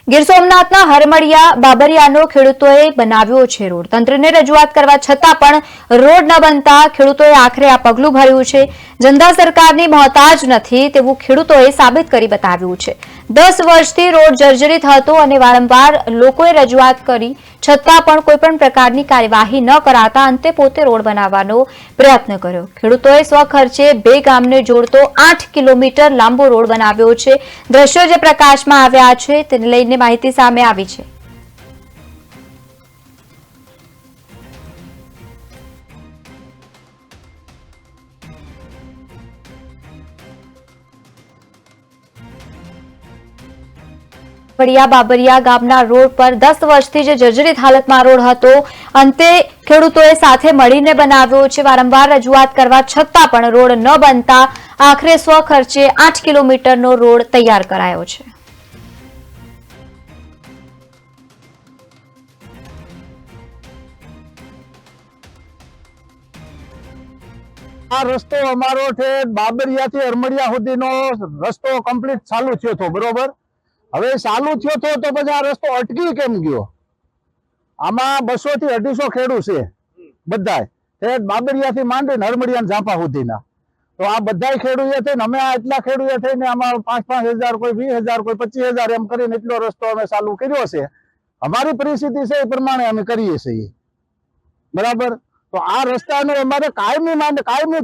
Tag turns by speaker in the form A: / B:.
A: ગીર સોમનાથના હરમડિયા બાબરિયાનો ખેડૂતોએ બનાવ્યો છે રોડ। તંત્રને રજૂઆત કરવા છતાં પણ રોડ ન બનતા ખેડૂતોએ આખરે આ પગલું ભર્યું છે। જનતા સરકારની મોહતાજ નથી તેવું ખેડૂતોએ સાબિત કરી બતાવ્યું છે। 10 વર્ષથી રોડ જર્જરિત હતો અને વારંવાર લોકોએ રજૂઆત કરી છતાં પણ કોઈપણ પ્રકારની કાર્યવાહી ન કરાતા અંતે પોતે રોડ બનાવવાનો પ્રયત્ન કર્યો। ખેડૂતોએ સ્વખર્ચે બે ગામને જોડતો 8 કિલોમીટર લાંબો રોડ બનાવ્યો છે। દ્રશ્યો જે પ્રકાશમાં આવ્યા છે તેને લઈને માહિતી સામે આવી છે। બાબરિયા ગામના રોડ પર 10 વર્ષથી જે જર્જરિત હાલતમાં રોડ હતો અંતે ખેડૂતોએ સાથે મળીને બનાવ્યો છે। વારંવાર રજૂઆત કરવા છતાં પણ રોડ ન બનતા આખરે સ્વખર્ચે 8 કિલોમીટરનો રોડ તૈયાર કરાયો છે।
B: આ રસ્તો અમારો છે બાબરિયાથી હરમડિયા સુધીનો રસ્તો કમ્પ્લીટ ચાલુ થયો હતો, બરોબર। હવે ચાલુ થયો હતો તો પછી આ રસ્તો અટકી કેમ ગયો? આમાં 200 થી 250 ખેડૂત છે બધાય, બાબરિયાથી માંડીને હરમડિયા ઝાંપા સુધીના। તો આ બધા ખેડૂતો થઈને અમે આ એટલા ખેડૂતો થઈને આમાં 5-5 હજાર, કોઈ 20,000, કોઈ 25,000 એમ કરીને એટલો રસ્તો અમે ચાલુ કર્યો છે। અમારી પરિસ્થિતિ છે એ પ્રમાણે અમે કરીએ છીએ, બરાબર। તો આ રસ્તાનું અમારે કાયમી